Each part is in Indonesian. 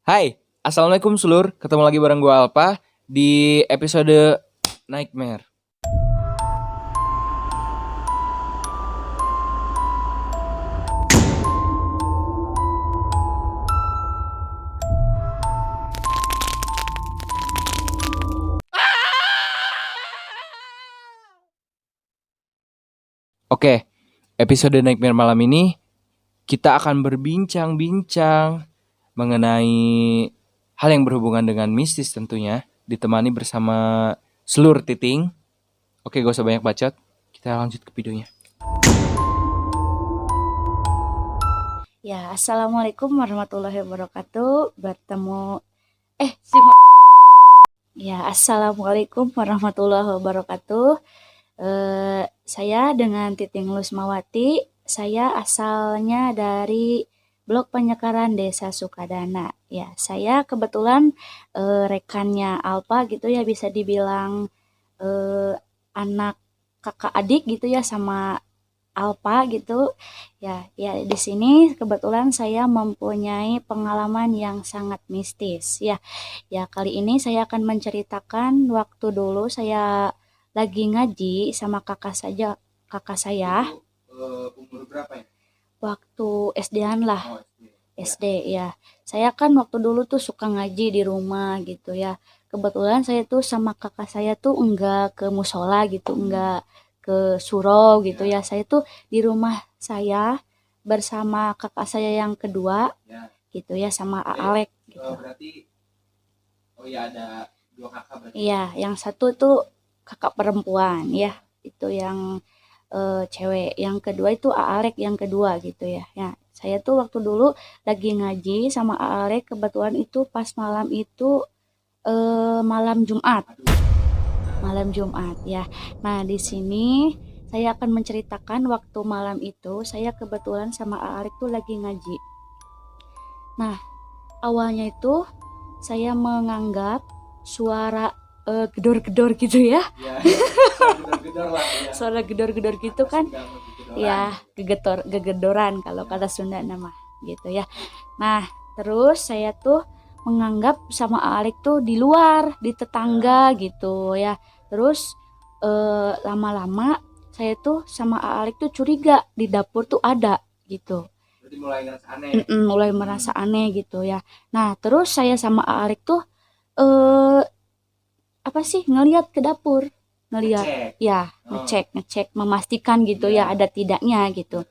Hai, Assalamualaikum Sulur. Ketemu lagi bareng gue Alpa di episode Nightmare. Oke, episode Nightmare malam ini kita akan berbincang-bincang mengenai hal yang berhubungan dengan mistis tentunya, ditemani bersama Slur Titing. Oke, gak usah banyak bacot, kita lanjut ke videonya. Ya, Assalamualaikum warahmatullahi wabarakatuh. Assalamualaikum warahmatullahi wabarakatuh. Saya dengan Titing Lusmawati. Saya asalnya dari Blok Penyekaran Desa Sukadana. Ya, saya kebetulan rekannya Alpa gitu ya, bisa dibilang anak kakak adik gitu ya sama Alpa gitu. Ya, di sini kebetulan saya mempunyai pengalaman yang sangat mistis ya. Ya, kali ini saya akan menceritakan waktu dulu saya lagi ngaji sama kakak saya Umur berapa ya? waktu SD-an lah. Oh, SD ya. Saya kan waktu dulu tuh suka ngaji di rumah gitu ya. Kebetulan saya tuh sama kakak saya tuh enggak ke musola gitu, enggak ke surau gitu ya. Saya tuh di rumah saya bersama kakak saya yang kedua Ya. gitu ya, sama Alek gitu. Berarti ada dua kakak berarti. Iya, yang satu tuh kakak perempuan ya. Itu yang cewek. Yang kedua itu Alek yang kedua gitu ya. Ya, saya tuh waktu dulu lagi ngaji sama Alek, kebetulan itu pas malam itu malam Jumat. Malam Jumat ya. Nah, di sini saya akan menceritakan waktu malam itu saya kebetulan sama Alek tuh lagi ngaji. Nah, awalnya itu saya menganggap suara gedor-gedor gitu ya. Gedor-gedor lah ya. Suara gedor-gedor gitu kan. Ya, gegedoran kalau kata Sunda nama gitu ya. Nah, terus saya tuh menganggap sama Alek tuh di luar, di tetangga gitu ya. Terus lama-lama saya tuh sama Alek tuh curiga di dapur tuh ada gitu. Berarti mulai ngerasa aneh. Mulai merasa aneh gitu ya. Nah, terus saya sama Alek tuh eh apa sih, ngelihat ke dapur, ngelihat ya, ngecek memastikan gitu ya ada tidaknya gitu.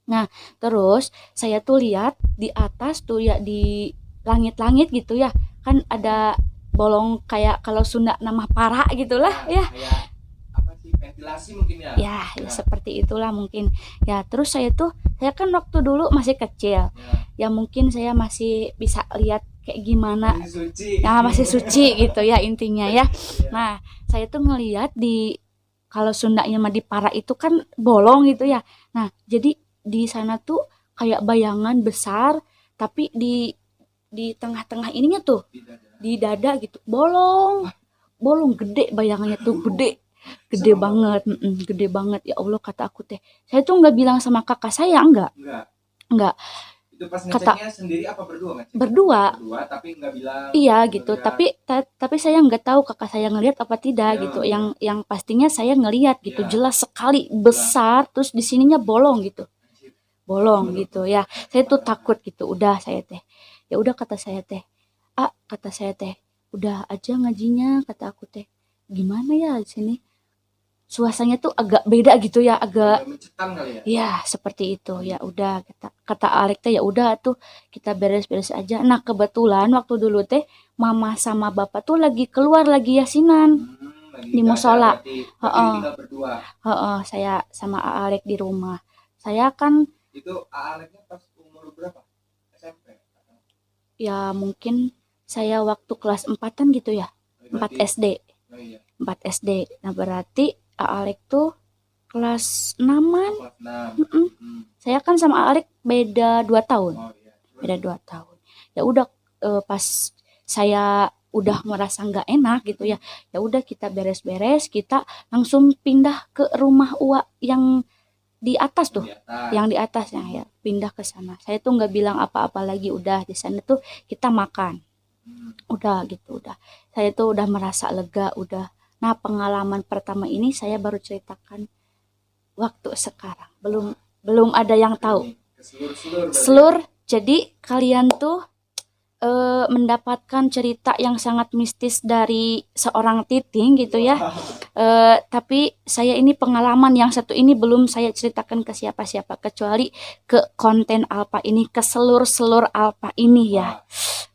Nah, terus saya tuh lihat di atas tuh ya, di langit-langit gitu ya, kan ada bolong kayak kalau Sunda nama para gitulah ya. Kayak apa sih, ventilasi mungkin ya? Ya, seperti itulah mungkin. Ya, terus saya kan waktu dulu masih kecil. Ya mungkin saya masih bisa lihat kayak gimana. Masih suci. Ya, masih suci gitu ya intinya ya. Nah, saya tuh ngelihat kalau Sundanya mah di para itu kan bolong gitu ya. Nah, jadi di sana tuh kayak bayangan besar, tapi di tengah-tengah ininya tuh di dada gitu bolong, bolong gede, bayangannya tuh gede banget, gede banget. Ya Allah, kata aku teh, saya tuh nggak bilang sama kakak saya, enggak. Itu pas ngeceknya sendiri apa berdua ngecek? Berdua, tapi nggak bilang. iya gitu. Tapi saya nggak tahu kakak saya ngelihat apa tidak gitu. Yang pastinya saya ngelihat gitu, jelas sekali, besar, terus di sininya bolong gitu, bolong gitu ya. Saya tuh takut gitu. Udah saya teh, ya udah kata saya teh, kata saya teh, udah aja ngajinya, kata aku teh. Gimana ya di sini? Suasananya tuh agak beda gitu ya, agak mencekam kali ya. ya seperti itu. Ya udah, kata Alek teh, ya udah tuh kita beres-beres aja. Nah, kebetulan waktu dulu teh mama sama bapak tuh lagi keluar, lagi yasinan di musola. Saya sama Alek di rumah. Saya kan itu Aleknya pas umur berapa? SMP? Ya mungkin saya waktu kelas 4-an gitu ya. 4 SD. 4 SD. Nah, berarti Alek tuh kelas 6-an. Saya kan sama Alek beda 2 tahun. Beda 2 tahun. Ya udah, pas saya udah merasa nggak enak gitu ya. Ya udah kita beres-beres, kita langsung pindah ke rumah Uwa yang di atas tuh, Di atas. yang di atasnya ya, pindah ke sana. Saya tuh nggak bilang apa-apa lagi, udah di sana tuh kita makan. Udah gitu, udah. Saya tuh udah merasa lega, udah. Nah, pengalaman pertama ini saya baru ceritakan waktu sekarang. Belum belum ada yang tahu. Selur, jadi kalian tuh mendapatkan cerita yang sangat mistis dari seorang Titing gitu ya. Tapi saya ini pengalaman yang satu ini belum saya ceritakan ke siapa-siapa kecuali ke konten Alpa ini, ke selur-selur Alpa ini ya.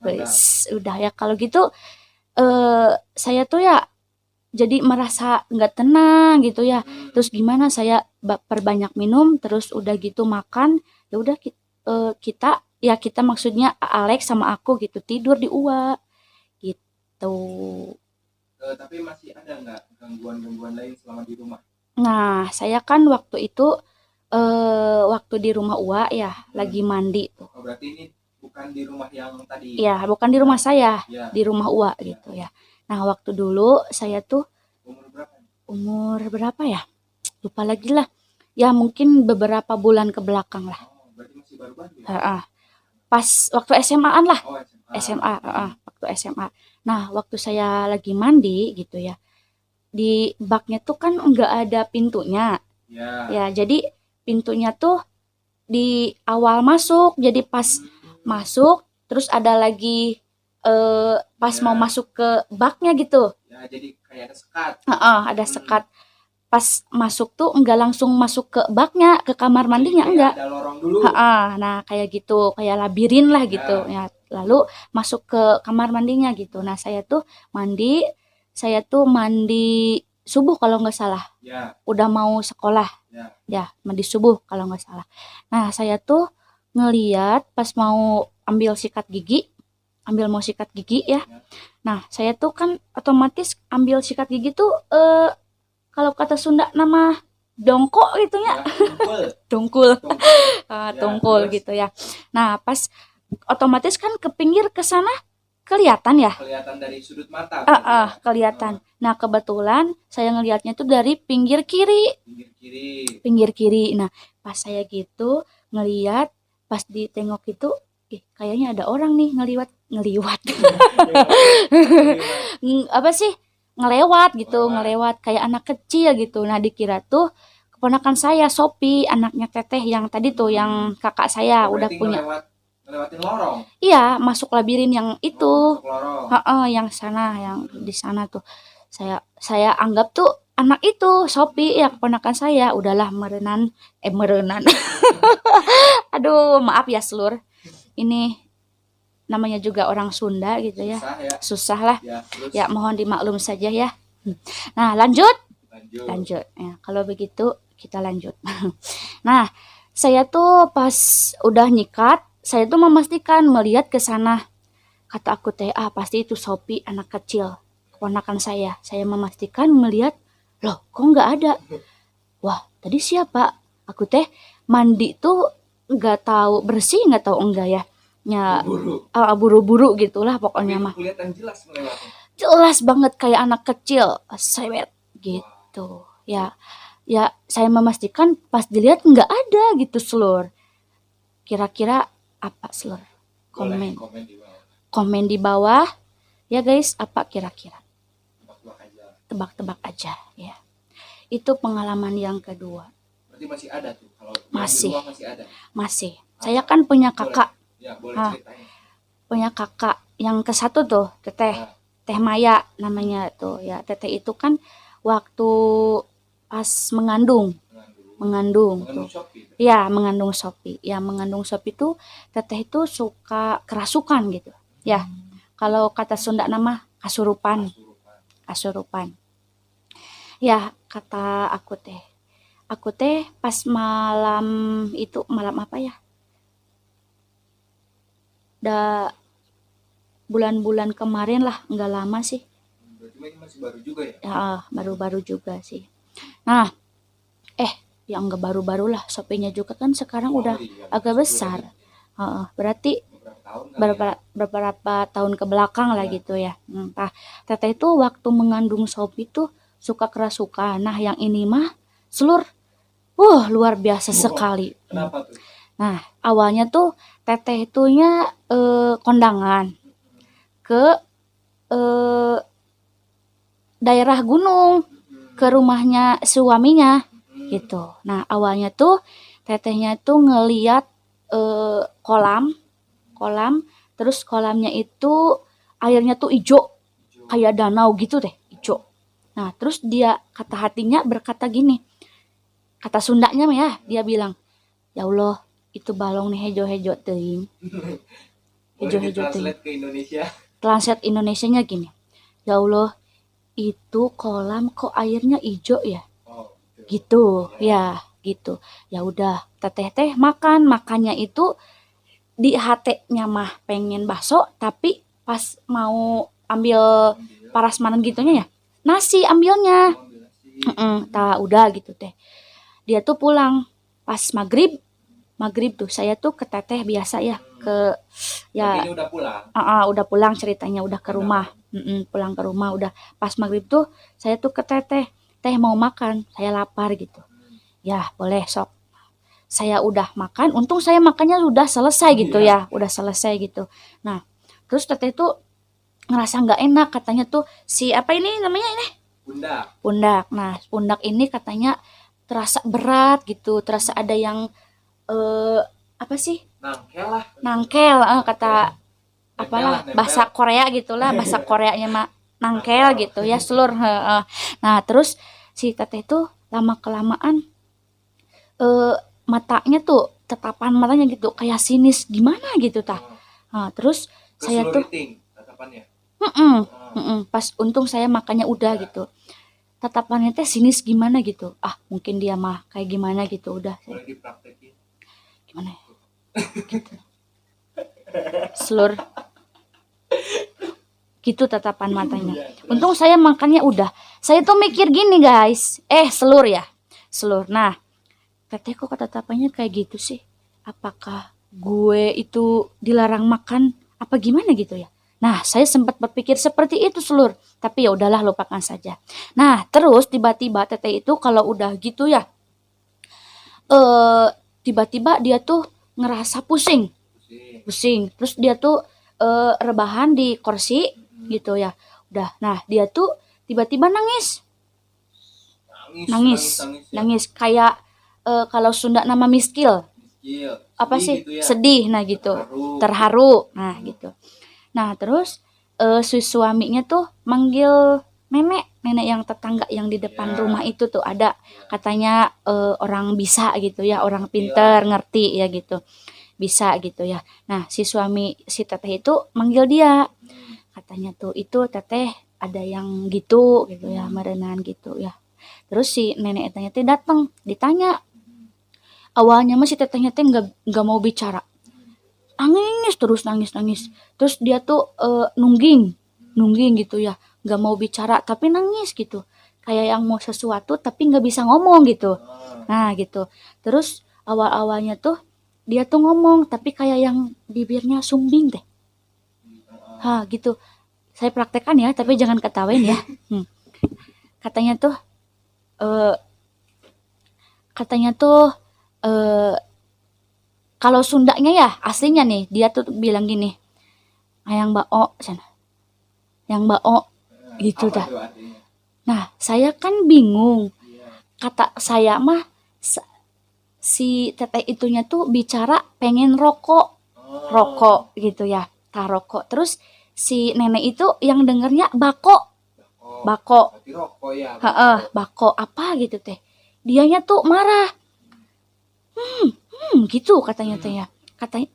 Wes, udah ya kalau gitu saya tuh ya jadi merasa nggak tenang gitu ya. Terus gimana saya perbanyak minum, terus udah gitu makan, ya udah kita ya kita maksudnya Alex sama aku gitu tidur di UA gitu. Tapi masih ada nggak gangguan-gangguan lain selama di rumah? Nah, saya kan waktu itu waktu di rumah UA ya lagi mandi tuh. Oh, berarti ini bukan di rumah yang tadi? Ya, bukan di rumah saya, Ya. di rumah UA gitu ya. Nah, waktu dulu saya tuh Umur berapa? umur berapa ya? Lupa lagi lah. Ya mungkin beberapa bulan ke belakang lah. Oh, berarti masih baru-baru ya? Pas waktu SMA-an lah. Oh, SMA, waktu SMA. Nah, waktu saya lagi mandi gitu ya. Di baknya tuh kan nggak ada pintunya. Ya. Ya, jadi pintunya tuh di awal masuk. Jadi pas masuk terus ada lagi pas Ya. mau masuk ke baknya gitu. Ya, jadi kayak ada sekat. Ada sekat. Pas masuk tuh enggak langsung masuk ke baknya, ke kamar mandinya Jadi enggak. ada lorong dulu. Nah kayak gitu, kayak labirin lah gitu ya. Lalu masuk ke kamar mandinya gitu. Nah saya tuh mandi subuh kalau nggak salah. Ya. Udah mau sekolah. Ya mandi subuh kalau nggak salah. Nah saya tuh ngeliat pas mau ambil sikat gigi ya. Nah saya tuh kan otomatis ambil sikat gigi tuh kalau kata Sunda nama dongkok gitu ya. Dongkul. Tungkul gitu ya. Nah, pas otomatis kan ke pinggir ke sana kelihatan ya. Kelihatan dari sudut mata. Kelihatan. Nah, kebetulan saya ngelihatnya tuh dari pinggir kiri. Pinggir kiri. Nah, pas saya gitu ngelihat, pas ditengok itu kayaknya ada orang nih ngeliwat. Apa sih? Ngelewat gitu, ngelewat kayak anak kecil gitu. Nah, dikira tuh keponakan saya, Sopi, anaknya Teteh yang tadi tuh, yang kakak saya udah punya. Ngelewatin lorong. Iya, masuk labirin yang itu. Masuk lorong. Yang sana, yang di sana tuh. Saya anggap tuh anak itu, Sopi, ya keponakan saya. Udahlah merenan. Aduh, maaf ya, Selur. Ini namanya juga orang Sunda gitu ya. Susah lah. Ya, mohon dimaklum saja ya. Nah, lanjut. Ya, kalau begitu kita lanjut. Nah, saya tuh pas udah nyikat, saya tuh memastikan melihat ke sana. Kata aku teh, pasti itu Sopi anak kecil, keponakan saya. Saya memastikan melihat, loh kok nggak ada. Wah, tadi siapa? Aku teh mandi tuh nggak tahu bersih, nggak tahu enggak ya. Ya, buru-buru gitulah pokoknya mah. Kelihatan jelas melewati. Jelas banget kayak anak kecil, sewet gitu. Ya, saya memastikan pas dilihat nggak ada gitu, Selur. Kira-kira apa, Selur? Komen di bawah. Ya guys, apa kira-kira? Tebak-tebak aja ya. Itu pengalaman yang kedua. Berarti masih ada tuh kalau masih ada. Masih. Saya kan punya kakak. Ya, boleh ceritain. Punya kakak yang ke satu tuh, Teh Maya namanya tuh ya. Teteh itu kan waktu pas mengandung tuh. Ya, mengandung Sopi. Ya, mengandung Sopi tuh Teteh itu suka kerasukan gitu. Ya. Kalau kata Sunda nama kasurupan. Ya, kata aku teh pas malam itu, malam apa ya? Bulan-bulan kemarin lah, nggak lama sih. Berarti masih baru juga ya? Ya, baru-baru juga sih. Nah, yang nggak baru-baru lah, Sopinya juga kan sekarang udah agak besar. Berarti beberapa tahun ke belakang lah gitu ya. Nah, Teteh itu waktu mengandung Sopi tuh suka kerasukan. Nah, yang ini mah Selur Luar biasa sekali. Kenapa tuh? Nah, awalnya tuh teteh itunya kondangan ke eh, daerah gunung, ke rumahnya suaminya gitu. Nah, awalnya tuh tetehnya tuh ngeliat kolam, kolam, terus kolamnya itu airnya tuh ijo, kayak danau gitu deh, ijo. Nah, terus dia kata hatinya berkata gini, kata Sundanya mah ya, dia bilang, ya Allah, itu balong nih hejo-hejo teuing. Boleh Hejo-hejo teuing. ditranslate ke Indonesia? Translate Indonesianya gini, ya Allah, itu kolam kok airnya ijo ya? Oh, Gitu, ya, gitu. Ya udah, teteh teh makan, makannya itu di hatenya mah pengen bakso, tapi pas mau ambil parasmanan gitunya ya, nasi ambilnya. Tak udah gitu teh. Dia tuh pulang pas maghrib, maghrib tuh saya tuh ke teteh biasa ya ke ya. Tapi ini udah pulang. Udah pulang ceritanya udah ke rumah. Pulang ke rumah udah pas maghrib tuh saya tuh ke teteh, teh mau makan, saya lapar gitu. Ya boleh sok. Saya udah makan, untung saya makannya udah selesai gitu ya, udah selesai gitu. Nah terus teteh tuh ngerasa nggak enak katanya tuh si apa ini namanya ini Pundak. pundak. Nah pundak ini katanya terasa berat gitu, terasa ada yang apa sih Nangkel lah. nangkel kata apalah Nempel. bahasa Korea gitulah, bahasa Koreanya mah nangkel gitu ya seluruh. Nah terus si teteh tuh lama kelamaan matanya tuh tatapan matanya gitu kayak sinis gimana gitu tah. Nah, terus saya tuh tatapannya. pas untung saya makannya udah gitu, tatapannya teh sinis gimana gitu, mungkin dia mah kayak gimana gitu, udah Boleh dipraktekin. gimana ya gitu selur gitu tatapan matanya. Untung saya makannya udah. Saya tuh mikir gini guys, selur ya, selur. Nah teteh kok tatapannya kayak gitu sih, apakah gue itu dilarang makan apa gimana gitu ya. Nah saya sempat berpikir seperti itu selur, tapi ya udahlah lupakan saja. Nah terus tiba-tiba teteh itu kalau udah gitu ya tiba-tiba dia tuh ngerasa pusing. Terus dia tuh rebahan di kursi gitu ya. Udah, nah dia tuh tiba-tiba nangis kayak kalau Sunda nama miskil. Apa sih gitu ya. sedih, nah gitu, terharu, nah gitu. Nah terus si suaminya tuh manggil nenek yang tetangga yang di depan rumah itu tuh ada, katanya orang bisa gitu ya, orang pinter ngerti ya gitu, bisa gitu ya. Nah si suami si teteh itu manggil dia, katanya tuh itu teteh ada yang gitu ya, merenang gitu ya. Terus si nenek tanya teh datang, ditanya. Awalnya masih tetehnya teh nggak mau bicara, nangis terus nangis. Terus dia tuh nungging gitu ya, nggak mau bicara tapi nangis gitu, kayak yang mau sesuatu tapi nggak bisa ngomong gitu. Nah gitu. Terus awal-awalnya tuh dia tuh ngomong tapi kayak yang bibirnya sumbing deh. Gitu. Saya praktekkan ya, tapi jangan ketawain ya. Katanya tuh eh, katanya tuh kalau Sundanya ya aslinya nih dia tuh bilang gini, yang bao sana, yang bao gitu dah. Nah saya kan bingung, kata saya mah si teteh itunya tuh bicara pengen rokok gitu ya, rokok. Terus si nenek itu yang dengernya bako. Bako apa gitu teh, dianya tuh marah. Gitu katanya teh ya. Katanya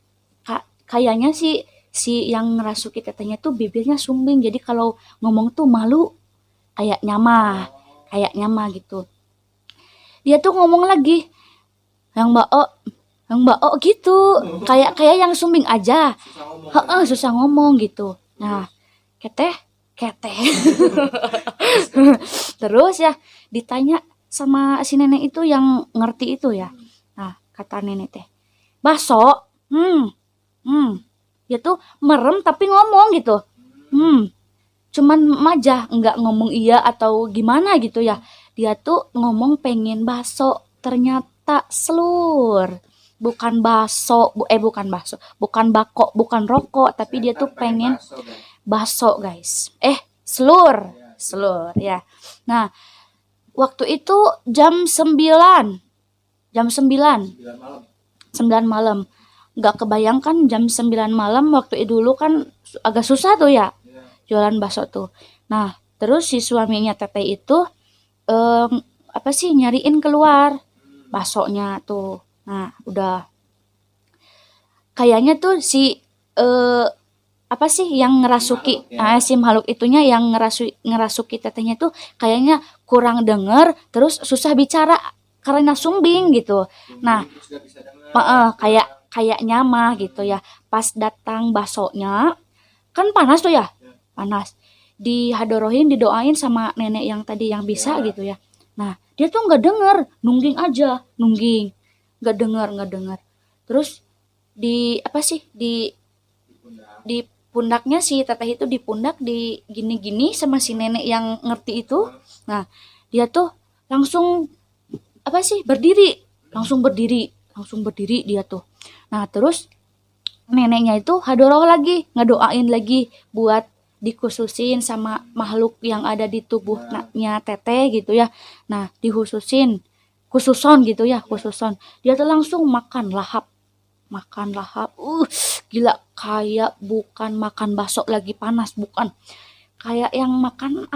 kayaknya si yang ngerasuki tetehnya tuh bibirnya sumbing. Jadi kalau ngomong tuh malu, kayak nyama gitu. Dia tuh ngomong lagi, yang mbak gitu. Kayak yang sumbing aja. Susah ngomong gitu. Nah, keteh. Terus ya ditanya sama si nenek itu yang ngerti itu ya. Nah, kata nenek teh, "Baso." Dia tuh merem tapi ngomong gitu. Cuman majah, nggak ngomong iya atau gimana gitu ya. Dia tuh ngomong pengen baso, ternyata selur. Bukan bukan bako, bukan rokok, tapi dia tuh pengen baso, guys. Selur. Selur ya. Nah, waktu itu jam 9. Jam 9. 9 malam. Nggak kebayangkan jam 9 malam waktu itu dulu kan agak susah tuh ya jualan bakso tuh. Nah, terus si suaminya Teteh itu nyariin keluar baksonya tuh. Nah, udah kayaknya tuh si yang ngerasuki si makhluk itunya yang ngerasuki Tetehnya tuh kayaknya kurang denger, terus susah bicara karena sumbing gitu. Nah, kayaknya mah gitu ya. Pas datang baksonya kan panas tuh ya, panas. Dihadorohin, didoain sama nenek yang tadi yang bisa gitu ya. Nah, dia tuh nggak denger, nungging aja, nggak denger. Terus di di pundaknya si Teteh itu di pundak di gini-gini sama si nenek yang ngerti itu. Nah, dia tuh langsung berdiri, langsung berdiri dia tuh. Nah, terus neneknya itu hadoroh lagi, ngedoain lagi buat dikhususin sama makhluk yang ada di tubuhnya Teteh gitu ya. Nah, khususon gitu ya, khususon. Dia tuh langsung makan lahap. Gila, kayak bukan makan bakso lagi panas, bukan. Kayak yang makan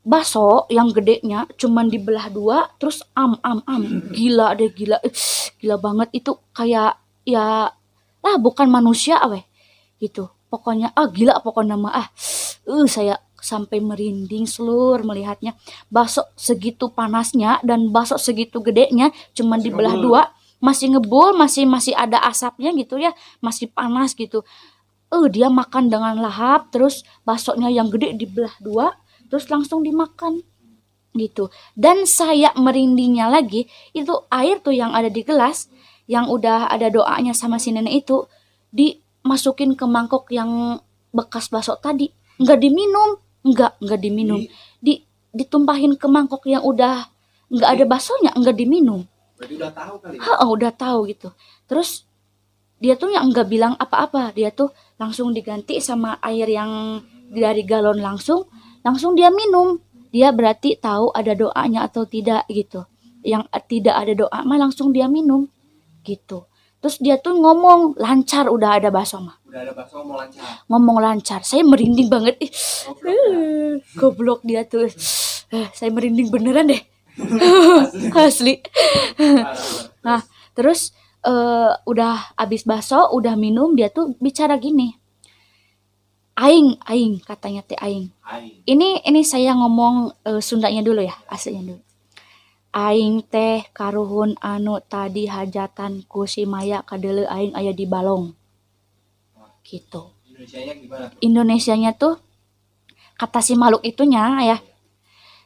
bakso yang gedenya cuman dibelah dua terus gila deh, gila banget itu, kayak ya bukan manusia gitu pokoknya. Gila pokoknya mah saya sampai merinding selur melihatnya. Bakso segitu panasnya dan bakso segitu gedenya cuman dibelah dua, masih ngebul, masih ada asapnya gitu ya, masih panas gitu. Dia makan dengan lahap, terus baksonya yang gede dibelah dua terus langsung dimakan gitu. Dan saya merindingnya lagi, itu air tuh yang ada di gelas yang udah ada doanya sama si nenek itu dimasukin ke mangkok yang bekas bakso tadi. Nggak diminum, nggak diminum. Ditumpahin ke mangkok yang udah nggak ada baksonya, nggak diminum. Berarti udah tahu kali. Udah tahu gitu. Terus dia tuh yang nggak bilang apa-apa, dia tuh langsung diganti sama air yang dari galon, langsung dia minum. Dia berarti tahu ada doanya atau tidak gitu. Yang tidak ada doa mah langsung dia minum gitu. Terus dia tuh ngomong lancar, udah ada bakso mah. Udah ada bakso Ngomong lancar. Saya merinding banget. Goblok dia tuh. Saya merinding beneran deh. Asli. Nah, terus udah abis bakso, udah minum, dia tuh bicara gini. Aing katanya teh aing. Ini saya ngomong Sundanya dulu ya, aslinya dulu. Aing teh karuhun anu tadi hajatan ku si Maya kadeuleu aing aya di balong. Gitu. Indonesianya gimana tuh? Indonesianya tuh kata si makhluk itunya ya.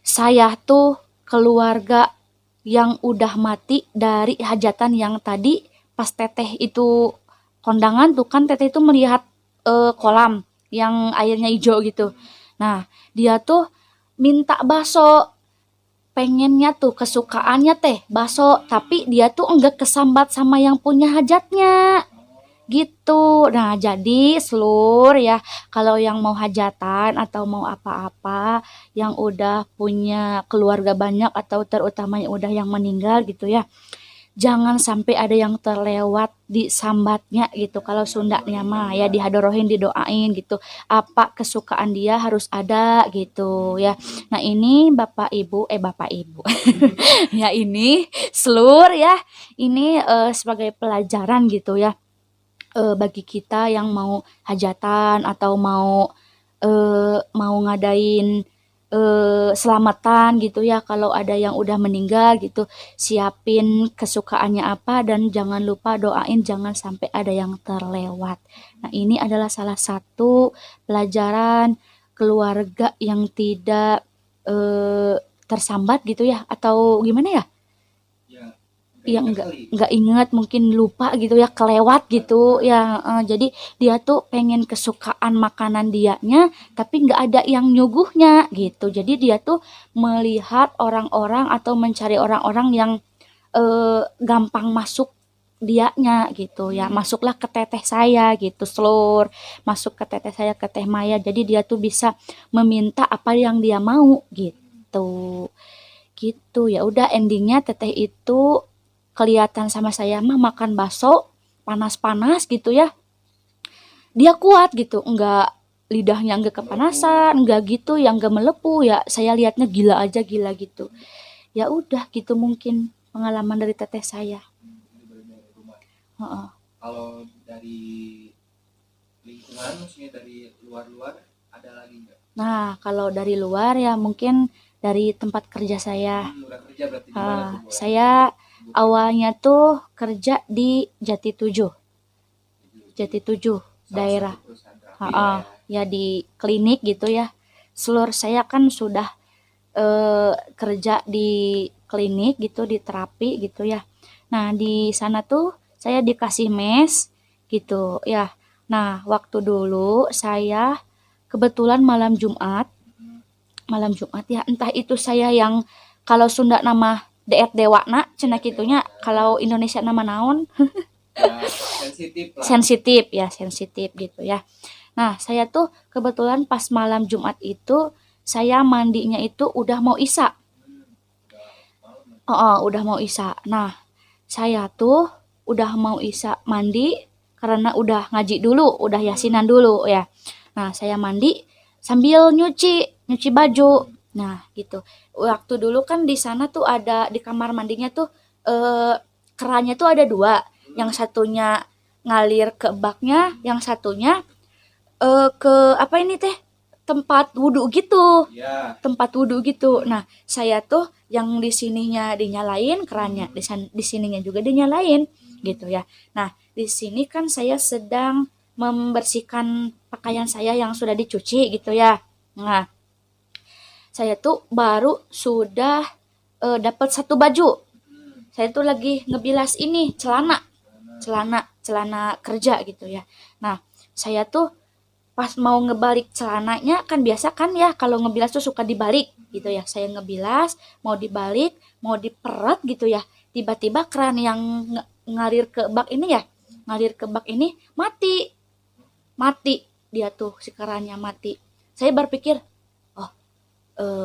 Saya tuh keluarga yang udah mati dari hajatan yang tadi pas Teteh itu kondangan tuh kan, Teteh itu melihat kolam yang airnya hijau gitu. Nah, dia tuh minta bakso. Pengennya tuh kesukaannya teh bakso, tapi dia tuh enggak kesambat sama yang punya hajatnya. Gitu. Nah, jadi selur ya, kalau yang mau hajatan atau mau apa-apa yang udah punya keluarga banyak atau terutama yang udah yang meninggal gitu ya, jangan sampai ada yang terlewat di sambatnya gitu. Kalau Sundanya mah ya dihadorohin, didoain gitu. Apa kesukaan dia harus ada gitu ya. Nah, ini Bapak Ibu. Ya ini selur ya. Ini sebagai pelajaran gitu ya. Bagi kita yang mau hajatan atau mau ngadain selamatan gitu ya, kalau ada yang udah meninggal gitu, siapin kesukaannya apa dan jangan lupa doain jangan sampai ada yang terlewat. Nah, ini adalah salah satu pelajaran keluarga yang tidak tersambat gitu ya, atau gimana ya, yang nggak ingat, mungkin lupa gitu ya, kelewat gitu ya. Jadi dia tuh pengen kesukaan makanan dianya tapi nggak ada yang nyuguhnya gitu. Jadi dia tuh melihat orang-orang atau mencari orang-orang yang gampang masuk dianya gitu ya, masuklah ke teteh saya gitu, selur masuk ke teteh saya, ke teh Maya, jadi dia tuh bisa meminta apa yang dia mau gitu. Gitu ya udah, endingnya teteh itu kelihatan sama saya mah makan bakso panas-panas gitu ya, dia kuat gitu, enggak, lidahnya enggak kepanasan, enggak gitu, yang enggak melepuh ya, saya lihatnya gila aja, gila gitu. Ya udah gitu mungkin pengalaman dari teteh saya. Ini baru dari rumah. Heeh. Kalau dari lingkungan, maksudnya dari luar-luar, ada lagi nggak? Nah, kalau dari luar ya mungkin dari tempat kerja saya. Udah kerja berarti di mana tuh? Saya awalnya tuh kerja di Jati 7, Jati 7 daerah. Satu perusahaan terapi Ha, lah ya di klinik gitu ya. Seluruh saya kan sudah kerja di klinik gitu, di terapi gitu ya. Nah, di sana tuh saya dikasih mes gitu ya. Nah, waktu dulu saya kebetulan malam Jumat ya, entah itu saya yang kalau Sunda nama deet dewana cenah kitunya, kalau Indonesia nama naon, ya. Sensitif lah. sensitif ya, sensitif gitu ya. Nah, saya tuh kebetulan pas malam Jumat itu saya mandinya itu udah mau isya. Udah mau isya. Nah, saya tuh udah mau isya mandi karena udah ngaji dulu, udah yasinan dulu ya. Nah, saya mandi sambil nyuci baju. Nah, gitu. Waktu dulu kan di sana tuh ada di kamar mandinya tuh kerannya tuh ada dua. Yang satunya ngalir ke baknya, yang satunya ke apa ini teh? Tempat wudhu gitu. Ya. Tempat wudhu gitu. Nah, saya tuh yang di sininya dinyalain kerannya, di sininya juga dinyalain gitu ya. Nah, di sini kan saya sedang membersihkan pakaian saya yang sudah dicuci gitu ya. Nah, saya tuh baru sudah dapat satu baju. Saya tuh lagi ngebilas ini celana kerja gitu ya. Nah, saya tuh pas mau ngebalik celananya kan biasa kan ya kalau ngebilas tuh suka dibalik gitu ya. Saya ngebilas, mau dibalik, mau diperet gitu ya. Tiba-tiba keran yang ngalir ke bak ini ya, ngalir ke bak ini mati. Mati dia tuh, si kerannya mati. Saya berpikir, oh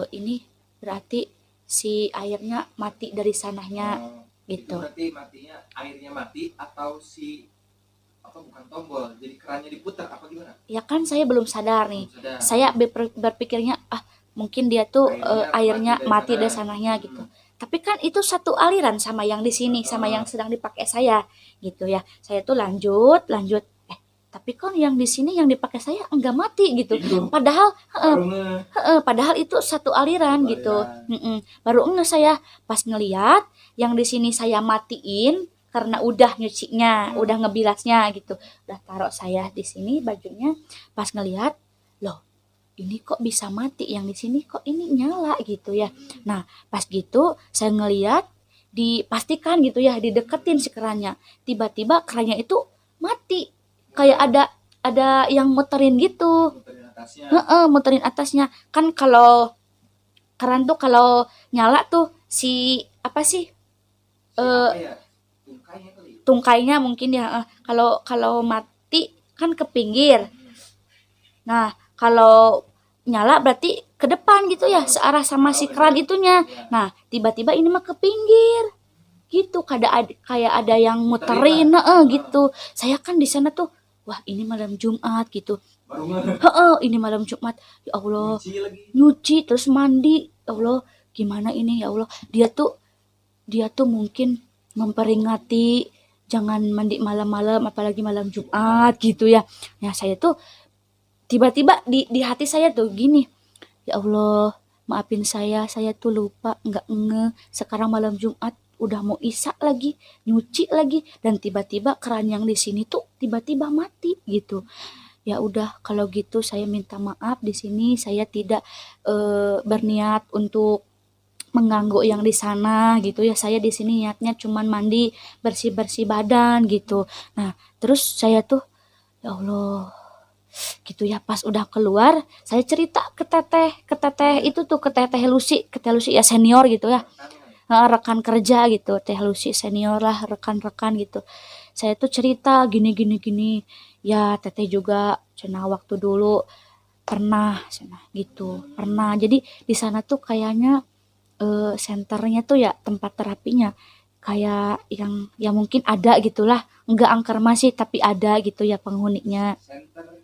ini berarti si airnya mati dari sananya Itu gitu. berarti matinya airnya mati atau si apa, bukan tombol, jadi kerannya diputar apa gimana? Ya kan saya belum sadar nih. Belum sadar. Saya berpikirnya mungkin dia tuh airnya mati dari sana. sananya gitu. Tapi kan itu satu aliran sama yang di sini, sama yang sedang dipakai saya gitu ya. Saya tuh lanjut. Tapi kan yang di sini yang dipakai saya enggak mati gitu. Itu Padahal baru nge- padahal itu satu aliran Satu gitu. aliran. Baru saya pas ngeliat yang di sini saya matiin karena udah nyucinya, udah ngebilasnya gitu. Udah taruh saya di sini bajunya, pas ngeliat, loh, ini kok bisa mati, yang di sini kok ini nyala gitu ya. Nah, pas gitu saya ngeliat, dipastikan gitu ya, dideketin si kerannya. Tiba-tiba kerannya itu mati. Kayak ada yang muterin gitu. muterin atasnya. Muterin atasnya. Kan kalau keran tuh kalau nyala tuh si apa sih? Apa ya? Tungkainya kali. Tungkainya mungkin ya. Kalau mati kan ke pinggir. Nah, kalau nyala berarti ke depan gitu ya, searah sama si keran itunya. Nah, tiba-tiba ini mah ke pinggir. Gitu, kayak ada yang muterin, gitu. Saya kan di sana tuh, wah ini malam Jumat gitu. Baru nge- Ini malam Jumat. Ya Allah, Nyuci lagi. nyuci terus mandi. Ya Allah, gimana ini ya Allah. Dia tuh mungkin memperingati jangan mandi malam-malam apalagi malam Jumat gitu ya. Nah, saya tuh tiba-tiba di hati saya tuh gini, ya Allah, maafin saya tuh lupa, nggak sekarang malam Jumat udah mau isya lagi, nyuci lagi, dan tiba-tiba keran yang di sini tuh tiba-tiba mati gitu. Ya udah, kalau gitu saya minta maaf, di sini saya tidak berniat untuk mengganggu yang di sana gitu ya. Saya di sini niatnya cuman mandi, bersih-bersih badan gitu. Nah, terus saya tuh ya Allah gitu ya, pas udah keluar saya cerita ke teteh itu tuh, ke teteh Lucy ya, senior gitu ya. rekan kerja gitu, Teh Lucy senior lah, rekan-rekan gitu. Saya tuh cerita gini gini gini. Ya, Teteh juga cenah waktu dulu pernah cenah gitu. Pernah. Jadi di sana tuh kayaknya senternya tuh ya tempat terapinya kayak yang ya mungkin ada gitulah, enggak angker masih tapi ada gitu ya penghuninya. Center.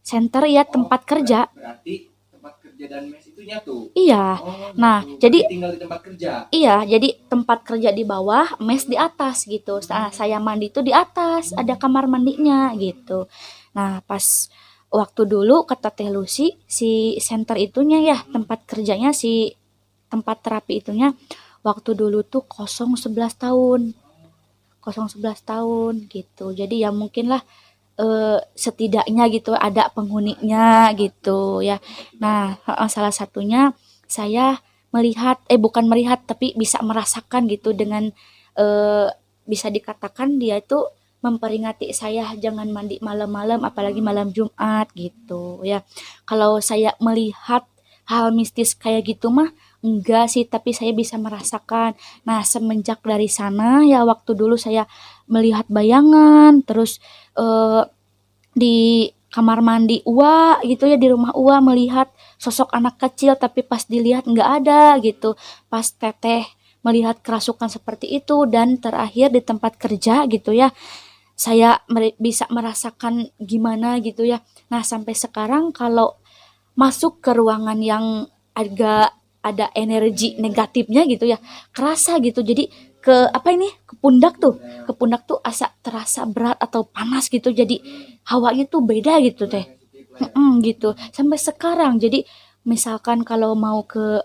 Center ya Oh, tempat kerja. berarti tempat kerja dan mes itu nyatu. Iya. Oh, Nah, nyatu. jadi Berarti tinggal di tempat kerja. iya, jadi tempat kerja di bawah, mes di atas gitu. Nah, saya mandi tuh di atas, ada kamar mandinya gitu. Nah, pas waktu dulu kata Teh Lucy, si center itunya ya, tempat kerjanya si tempat terapi itunya waktu dulu tuh kosong 11 tahun. Kosong 11 tahun gitu. Jadi ya mungkin lah setidaknya gitu ada penghuninya gitu ya. Nah, salah satunya saya melihat bukan melihat tapi bisa merasakan gitu dengan eh, bisa dikatakan dia itu memperingati saya jangan mandi malam-malam apalagi malam Jumat gitu ya. Kalau saya melihat hal mistis kayak gitu mah enggak sih, tapi saya bisa merasakan. Nah, semenjak dari sana ya waktu dulu saya melihat bayangan terus eh, di kamar mandi Ua gitu ya, di rumah Ua melihat sosok anak kecil tapi pas dilihat nggak ada gitu. Pas Teteh melihat kerasukan seperti itu dan terakhir di tempat kerja gitu ya, saya bisa merasakan gimana gitu ya. Nah, sampai sekarang kalau masuk ke ruangan yang agak ada energi negatifnya gitu ya, kerasa gitu. Jadi ke apa ini ke pundak tuh asa terasa berat atau panas gitu, jadi hawanya tuh beda gitu teh. Gitu sampai sekarang. Jadi misalkan kalau mau ke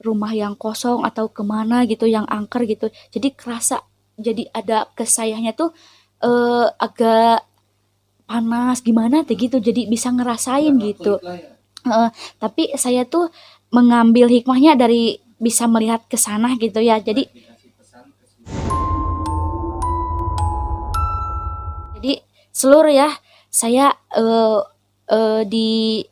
rumah yang kosong atau kemana gitu yang angker gitu, jadi kerasa, jadi ada kesayahnya tuh agak panas gimana teh gitu, jadi bisa ngerasain gitu. Konflik lah ya. Tapi saya tuh mengambil hikmahnya dari bisa melihat ke sana gitu ya. Jadi Dikasih pesan ke semua. seluruh ya saya di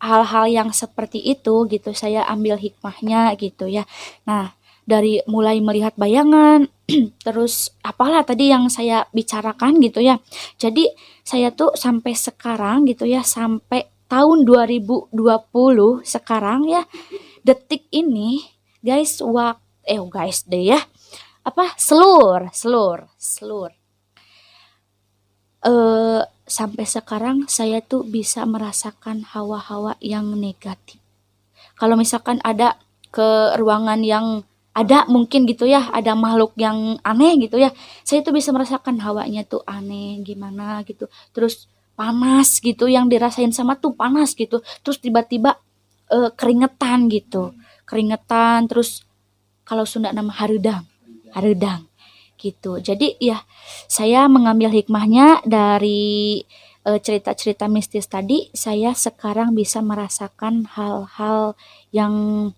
hal-hal yang seperti itu gitu saya ambil hikmahnya gitu ya. Nah, dari mulai melihat bayangan terus apalah tadi yang saya bicarakan gitu ya. Jadi saya tuh sampai sekarang gitu ya, sampai tahun 2020 sekarang ya, detik ini guys, guys deh ya, apa selur selur selur sampai sekarang saya tuh bisa merasakan hawa-hawa yang negatif. Kalau misalkan ada ke ruangan yang ada mungkin gitu ya, ada makhluk yang aneh gitu ya, saya tuh bisa merasakan hawanya tuh aneh gimana gitu. Terus panas gitu, yang dirasain sama tuh panas gitu. Terus tiba-tiba keringetan gitu. Keringetan terus kalau Sunda nama harudang. Harudang gitu. Jadi ya saya mengambil hikmahnya dari cerita-cerita mistis tadi, saya sekarang bisa merasakan hal-hal yang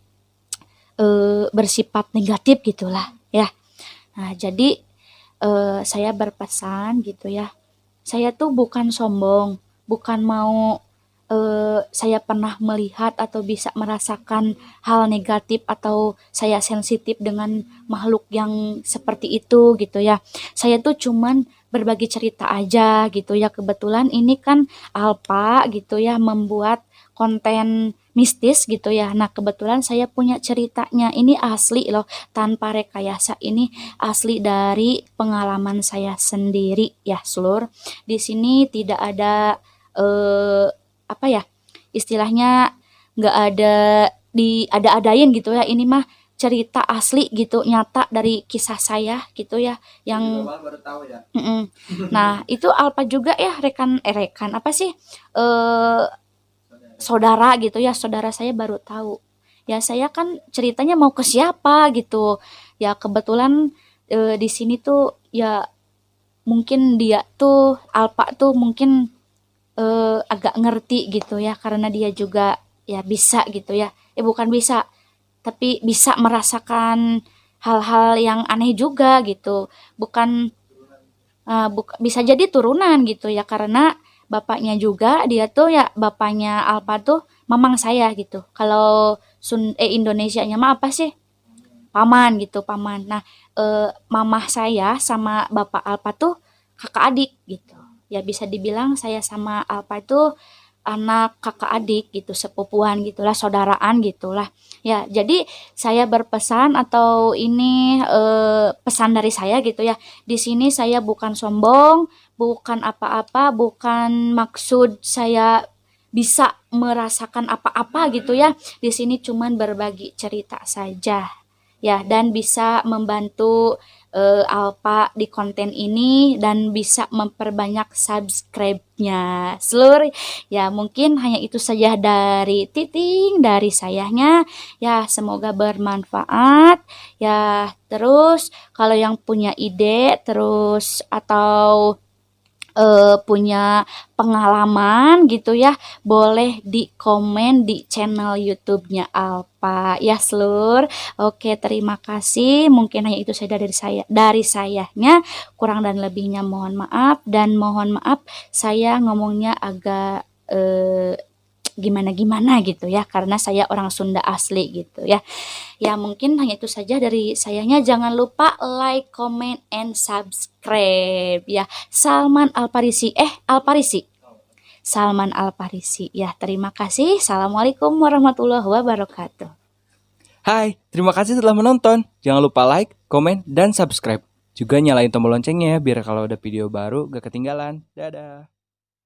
bersifat negatif gitulah ya. Nah, jadi saya berpesan gitu ya. Saya tuh bukan sombong, bukan mau saya pernah melihat atau bisa merasakan hal negatif atau saya sensitif dengan makhluk yang seperti itu gitu ya. Saya tuh cuman berbagi cerita aja gitu ya. Kebetulan ini kan Alpa gitu ya membuat konten mistis gitu ya. Nah, kebetulan saya punya ceritanya. Ini asli loh, tanpa rekayasa. Ini asli dari pengalaman saya sendiri ya, Seluruh. Di sini tidak ada apa ya istilahnya, nggak ada ada-adain gitu ya, ini mah cerita asli gitu, nyata dari kisah saya gitu ya yang Jadi baru tahu ya. nah itu Alpa juga ya, rekan apa sih saudara gitu ya, saudara saya baru tahu ya. Saya kan ceritanya mau ke siapa gitu ya, kebetulan di sini tuh ya mungkin dia tuh Alpa tuh mungkin agak ngerti gitu ya, karena dia juga ya bisa gitu ya, bukan bisa tapi bisa merasakan hal-hal yang aneh juga gitu, bukan bisa jadi turunan gitu ya, karena bapaknya juga dia tuh ya, bapaknya Alpa tuh mamang saya gitu. Kalau Indonesianya mah apa sih, paman gitu, paman. Nah, mamah saya sama Bapak Alpa tuh kakak adik gitu. Ya bisa dibilang saya sama Alpa itu anak kakak adik gitu, sepupuan gitulah, saudaraan gitulah. Ya, jadi saya berpesan atau ini pesan dari saya gitu ya. Di sini saya bukan sombong, bukan apa-apa, bukan maksud saya bisa merasakan apa-apa gitu ya. Di sini cuman berbagi cerita saja. Ya, dan bisa membantu Alpa di konten ini dan bisa memperbanyak subscribe-nya. Seluruh ya mungkin hanya itu saja dari Titing, dari sayanya. Ya, semoga bermanfaat. Ya, terus kalau yang punya ide terus atau punya pengalaman gitu ya, boleh di komen di channel YouTube-nya Alpa ya Slur. Oke, terima kasih. Mungkin hanya itu saja dari sayanya. Kurang dan lebihnya mohon maaf, dan mohon maaf saya ngomongnya agak gimana-gimana gitu ya, karena saya orang Sunda asli gitu ya. Ya mungkin hanya itu saja dari sayanya. Jangan lupa like, comment, and subscribe ya. Alparisi. Salman Alparisi ya. Terima kasih. Assalamualaikum warahmatullahi wabarakatuh. Hai, terima kasih telah menonton. Jangan lupa like, komen, dan subscribe. Juga nyalain tombol loncengnya ya, biar kalau ada video baru gak ketinggalan. Dadah.